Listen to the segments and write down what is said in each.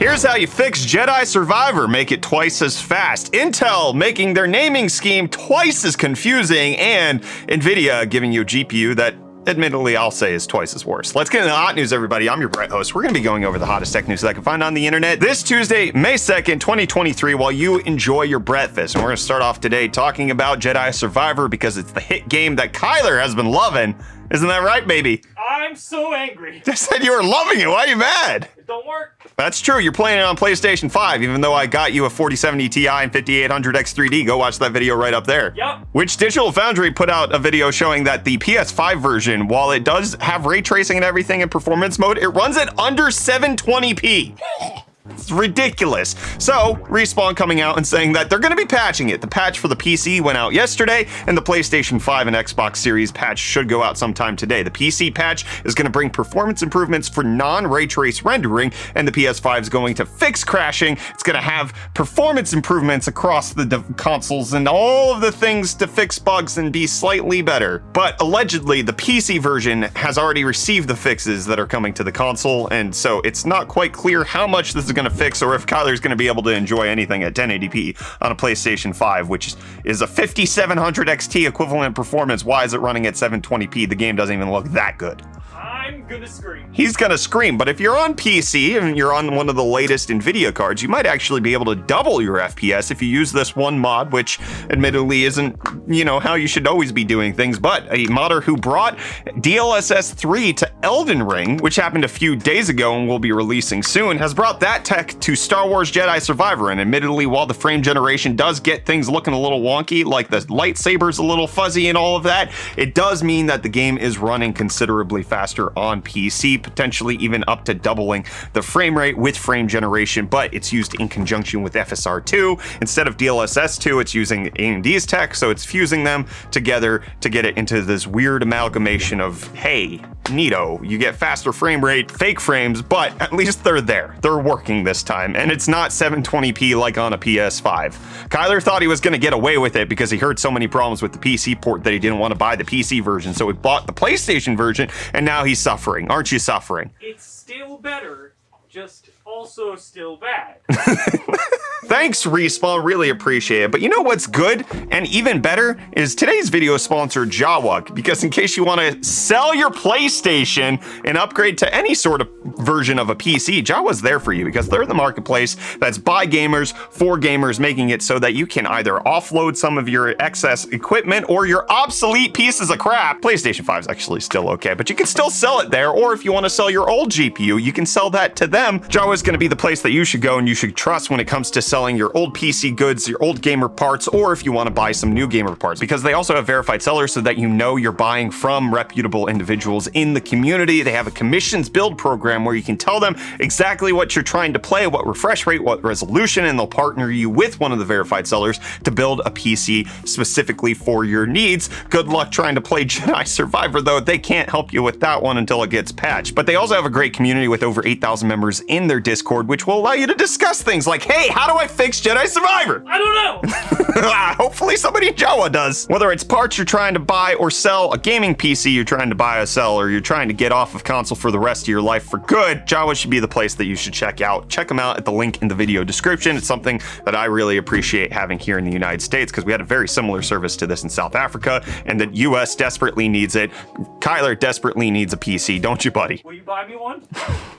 Here's how you fix Jedi Survivor, make it twice as fast. Intel making their naming scheme twice as confusing, and Nvidia giving you a GPU that admittedly, I'll say is twice as worse. Let's get into the hot news, everybody. I'm your Brett host. We're going to be going over the hottest tech news that I can find on the internet this Tuesday, May 2nd, 2023, while you enjoy your breakfast. And we're going to start off today talking about Jedi Survivor because it's the hit game that Kyler has been loving. Isn't that right, baby? I'm so angry. I said you were loving it. Why are you mad? It don't work. That's true. You're playing it on PlayStation 5, even though I got you a 4070 Ti and 5800 X3D. Go watch that video right up there. Yep. Which Digital Foundry put out a video showing that the PS5 version, while it does have ray tracing and everything in performance mode, it runs at under 720p. It's ridiculous. So, Respawn coming out and saying that they're going to be patching it. The patch for the PC went out yesterday, and the PlayStation 5 and Xbox Series patch should go out sometime today. The PC patch is going to bring performance improvements for non-ray trace rendering, and the PS5 is going to fix crashing. It's going to have performance improvements across the consoles and all of the things to fix bugs and be slightly better. But allegedly, the PC version has already received the fixes that are coming to the console, and so it's not quite clear how much this is going to fix or if Kyler's going to be able to enjoy anything at 1080p on a PlayStation 5, which is a 5700 XT equivalent performance. Why is it running at 720p? The game doesn't even look that good. I'm gonna scream. He's gonna scream, but if you're on PC and you're on one of the latest Nvidia cards, you might actually be able to double your FPS if you use this one mod, which admittedly isn't, how you should always be doing things, but a modder who brought DLSS 3 to Elden Ring, which happened a few days ago and will be releasing soon, has brought that tech to Star Wars Jedi Survivor, and admittedly, while the frame generation does get things looking a little wonky, like the lightsaber's a little fuzzy and all of that, it does mean that the game is running considerably faster on PC, potentially even up to doubling the frame rate with frame generation, but it's used in conjunction with FSR2. Instead of DLSS 2, it's using AMD's tech, so it's fusing them together to get it into this weird amalgamation of, hey, neato, you get faster frame rate, fake frames, but at least they're there. They're working this time, and it's not 720p like on a PS5. Kyler thought he was going to get away with it because he heard so many problems with the PC port that he didn't want to buy the PC version, so he bought the PlayStation version, and now he's suffering. Aren't you suffering? It's still better, just also still bad. Thanks, Respawn. Really appreciate it. But you know what's good and even better is today's video sponsor, Jawa, because in case you want to sell your PlayStation and upgrade to any sort of version of a PC, Jawa's there for you because they're the marketplace that's by gamers for gamers, making it so that you can either offload some of your excess equipment or your obsolete pieces of crap. PlayStation 5 is actually still okay, but you can still sell it there, or if you want to sell your old GPU, you can sell that to them. Jawa is going to be the place that you should go and you should trust when it comes to selling your old PC goods, your old gamer parts, or if you want to buy some new gamer parts, because they also have verified sellers so that you know you're buying from reputable individuals in the community. They have a commissions build program where you can tell them exactly what you're trying to play, what refresh rate, what resolution, and they'll partner you with one of the verified sellers to build a PC specifically for your needs. Good luck trying to play Jedi Survivor, though. They can't help you with that one until it gets patched. But they also have a great community with over 8,000 members in their Discord, which will allow you to discuss things like, hey, how do I fix Jedi Survivor? I don't know. Hopefully somebody in Jawa does. Whether it's parts you're trying to buy or sell, a gaming PC you're trying to buy or sell, or you're trying to get off of console for the rest of your life for good, Jawa should be the place that you should check out. Check them out at the link in the video description. It's something that I really appreciate having here in the United States because we had a very similar service to this in South Africa, and the US desperately needs it. Kyler desperately needs a PC, don't you, buddy? Will you buy me one?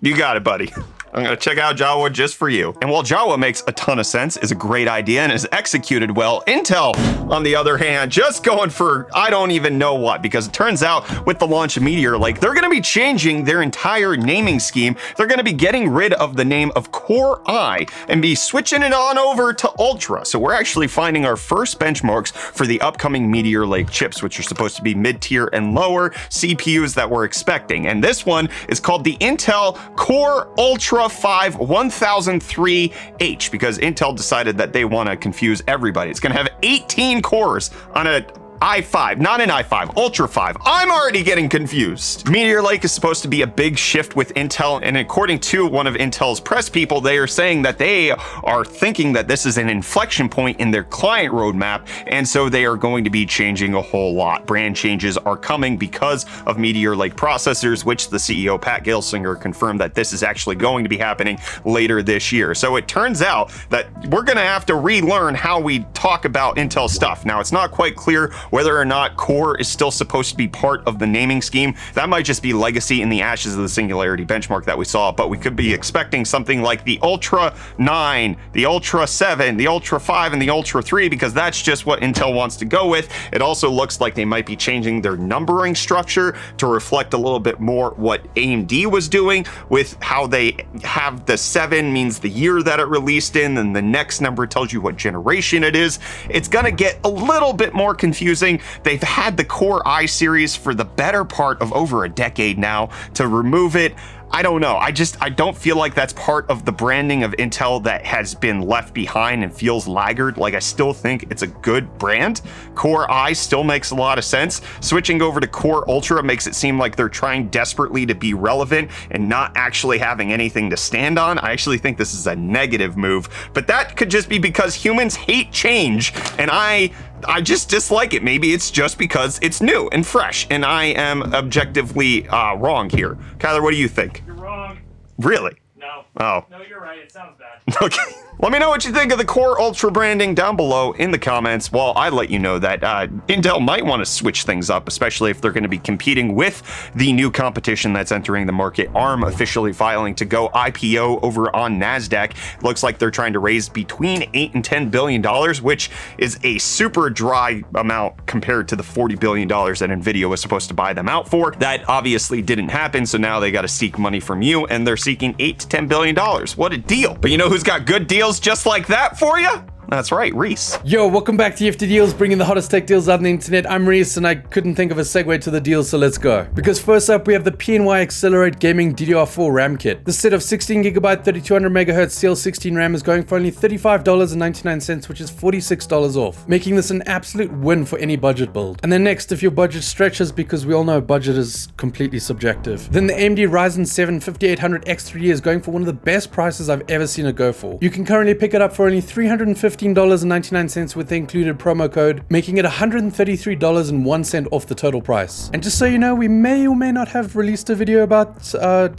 You got it, buddy. I'm going to check out Jawa just for you. And while Jawa makes a ton of sense, is a great idea, and is executed well, Intel, on the other hand, just going for I don't even know what, because it turns out with the launch of Meteor Lake, they're going to be changing their entire naming scheme. They're going to be getting rid of the name of Core I and be switching it on over to Ultra. So we're actually finding our first benchmarks for the upcoming Meteor Lake chips, which are supposed to be mid-tier and lower CPUs that we're expecting. And this one is called the Intel Core Ultra 5 1003H because Intel decided that they want to confuse everybody. It's going to have 18 cores on a i5, not an i5, Ultra 5. I'm already getting confused. Meteor Lake is supposed to be a big shift with Intel, and according to one of Intel's press people, they are saying that they are thinking that this is an inflection point in their client roadmap, and so they are going to be changing a whole lot. Brand changes are coming because of Meteor Lake processors, which the CEO Pat Gelsinger confirmed that this is actually going to be happening later this year. So it turns out that we're going to have to relearn how we talk about Intel stuff. Now, it's not quite clear whether or not Core is still supposed to be part of the naming scheme. That might just be legacy in the ashes of the Singularity benchmark that we saw, but we could be expecting something like the Ultra 9, the Ultra 7, the Ultra 5, and the Ultra 3, because that's just what Intel wants to go with. It also looks like they might be changing their numbering structure to reflect a little bit more what AMD was doing with how they have the 7 means the year that it released in, and the next number tells you what generation it is. It's gonna get a little bit more confusing. They've had the Core i series for the better part of over a decade now. To remove it, I don't know. I don't feel like that's part of the branding of Intel that has been left behind and feels laggard. Like, I still think it's a good brand. Core i still makes a lot of sense. Switching over to Core Ultra makes it seem like they're trying desperately to be relevant and not actually having anything to stand on. I actually think this is a negative move, but that could just be because humans hate change, and I just dislike it. Maybe it's just because it's new and fresh, and I am objectively wrong here. Kyler, what do you think? You're wrong. Really? No. Oh. No, you're right. It sounds bad. Okay. Let me know what you think of the Core Ultra branding down below in the comments, while I let you know that Intel might want to switch things up, especially if they're going to be competing with the new competition that's entering the market. ARM officially filing to go IPO over on NASDAQ. It looks like they're trying to raise between $8 and $10 billion, which is a super dry amount compared to the $40 billion that Nvidia was supposed to buy them out for. That obviously didn't happen, so now they got to seek money from you, and they're seeking $8 to $10 billion. What a deal. But you know who's got good deals just like that for you? That's right, Reece. Yo, welcome back to UFD Deals, bringing the hottest tech deals out on the internet. I'm Reece, and I couldn't think of a segue to the deal, so let's go. Because first up, we have the PNY Accelerate Gaming DDR4 RAM kit. This set of 16GB 3200 MHz CL16 RAM is going for only $35.99, which is $46 off, making this an absolute win for any budget build. And then next, if your budget stretches, because we all know budget is completely subjective, then the AMD Ryzen 7 5800X3E is going for one of the best prices I've ever seen it go for. You can currently pick it up for only $315.99 with the included promo code, making it $133.01 off the total price. And just so you know, we may or may not have released a video about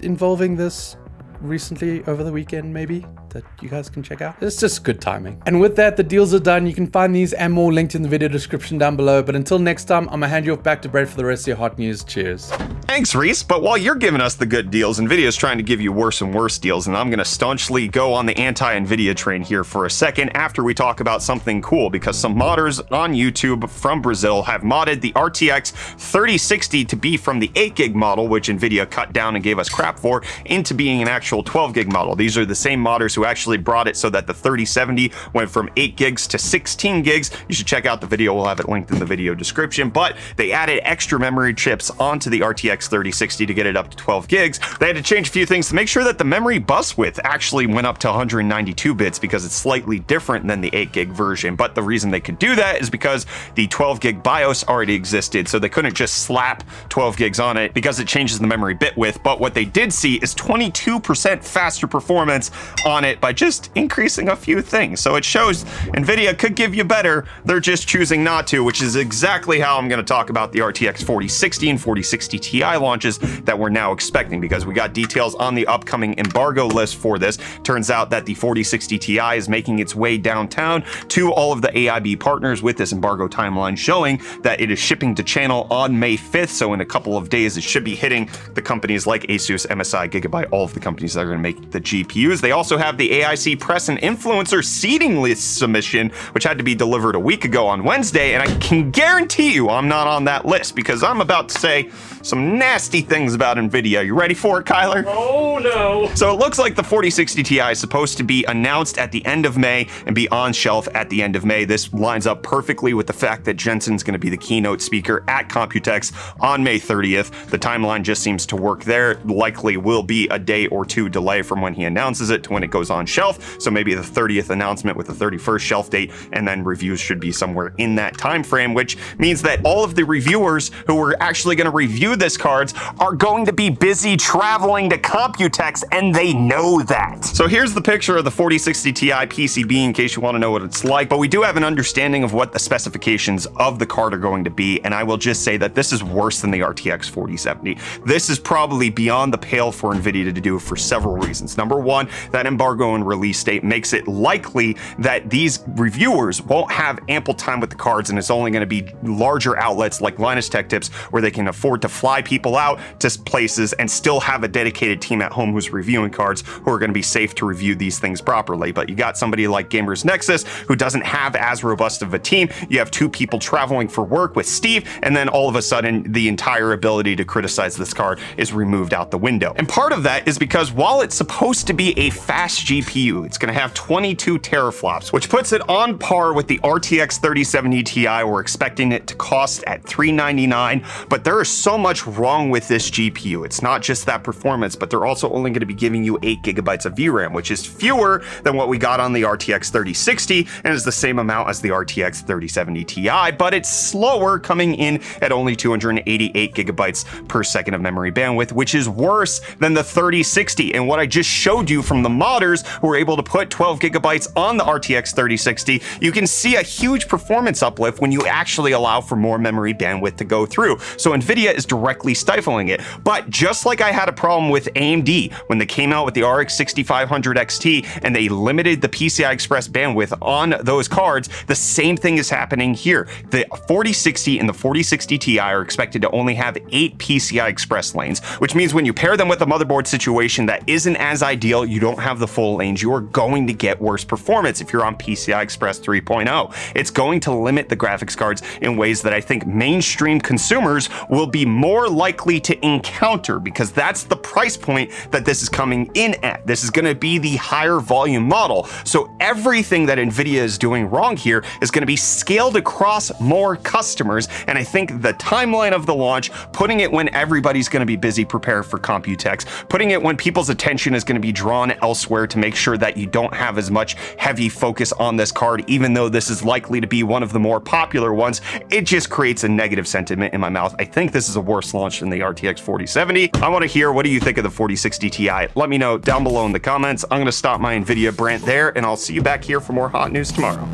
involving this recently over the weekend, maybe, that you guys can check out. It's just good timing. And with that, the deals are done. You can find these and more linked in the video description down below. But until next time, I'm gonna hand you off back to Brett for the rest of your hot news. Cheers. Thanks, Reece. But while you're giving us the good deals, Nvidia's trying to give you worse and worse deals, and I'm going to staunchly go on the anti-Nvidia train here for a second after we talk about something cool, because some modders on YouTube from Brazil have modded the RTX 3060 to be from the 8GB model, which Nvidia cut down and gave us crap for, into being an actual 12GB model. These are the same modders who actually brought it so that the 3070 went from 8GB to 16GB. You should check out the video. We'll have it linked in the video description. But they added extra memory chips onto the RTX 3060 to get it up to 12GB. They had to change a few things to make sure that the memory bus width actually went up to 192 bits, because it's slightly different than the 8GB version. But the reason they could do that is because the 12GB BIOS already existed, so they couldn't just slap 12GB on it because it changes the memory bit width. But what they did see is 22% faster performance on it by just increasing a few things. So it shows Nvidia could give you better, they're just choosing not to, which is exactly how I'm going to talk about the RTX 4060 and 4060 Ti launches that we're now expecting, because we got details on the upcoming embargo list for this. Turns out that the 4060 Ti is making its way downtown to all of the AIB partners, with this embargo timeline showing that it is shipping to channel on May 5th. So in a couple of days, it should be hitting the companies like Asus, MSI, Gigabyte, all of the companies that are going to make the GPUs. They also have the AIC press and influencer seeding list submission, which had to be delivered a week ago on Wednesday. And I can guarantee you I'm not on that list, because I'm about to say, some nasty things about Nvidia. You ready for it, Kyler? Oh no. So it looks like the 4060 Ti is supposed to be announced at the end of May and be on shelf at the end of May. This lines up perfectly with the fact that Jensen's going to be the keynote speaker at Computex on May 30th. The timeline just seems to work there. Likely will be a day or two delay from when he announces it to when it goes on shelf. So maybe the 30th announcement with the 31st shelf date, and then reviews should be somewhere in that time frame, which means that all of the reviewers who were actually going to review this cards are going to be busy traveling to Computex, and they know that. So here's the picture of the 4060 Ti PCB in case you want to know what it's like, but we do have an understanding of what the specifications of the card are going to be, and I will just say that this is worse than the RTX 4070. This is probably beyond the pale for Nvidia to do for several reasons. Number one, that embargo and release date makes it likely that these reviewers won't have ample time with the cards, and it's only going to be larger outlets like Linus Tech Tips where they can afford to fly people out to places and still have a dedicated team at home who's reviewing cards who are going to be safe to review these things properly. But you got somebody like Gamers Nexus who doesn't have as robust of a team. You have two people traveling for work with Steve, and then all of a sudden the entire ability to criticize this card is removed out the window. And part of that is because while it's supposed to be a fast GPU, it's going to have 22 teraflops, which puts it on par with the RTX 3070 Ti. We're expecting it to cost at $399, but there is so much wrong with this GPU. It's not just that performance, but they're also only going to be giving you 8 gigabytes of VRAM, which is fewer than what we got on the RTX 3060 and is the same amount as the RTX 3070 Ti, but it's slower, coming in at only 288 gigabytes per second of memory bandwidth, which is worse than the 3060. And what I just showed you from the modders who were able to put 12 gigabytes on the RTX 3060, you can see a huge performance uplift when you actually allow for more memory bandwidth to go through. So Nvidia is directly stifling it. But just like I had a problem with AMD when they came out with the RX 6500 XT and they limited the PCI Express bandwidth on those cards, the same thing is happening here. The 4060 and the 4060 Ti are expected to only have 8 PCI Express lanes, which means when you pair them with a motherboard situation that isn't as ideal, you don't have the full lanes, you are going to get worse performance if you're on PCI Express 3.0. It's going to limit the graphics cards in ways that I think mainstream consumers will be more likely to encounter, because that's the price point that this is coming in at. This is going to be the higher volume model. So everything that Nvidia is doing wrong here is going to be scaled across more customers. And I think the timeline of the launch, putting it when everybody's going to be busy preparing for Computex, putting it when people's attention is going to be drawn elsewhere to make sure that you don't have as much heavy focus on this card, even though this is likely to be one of the more popular ones, it just creates a negative sentiment in my mouth. I think this is a worse launch than the RTX 4070. I want to hear, what do you think of the 4060 Ti? Let me know down below in the comments. I'm going to stop my Nvidia rant there, and I'll see you back here for more hot news tomorrow.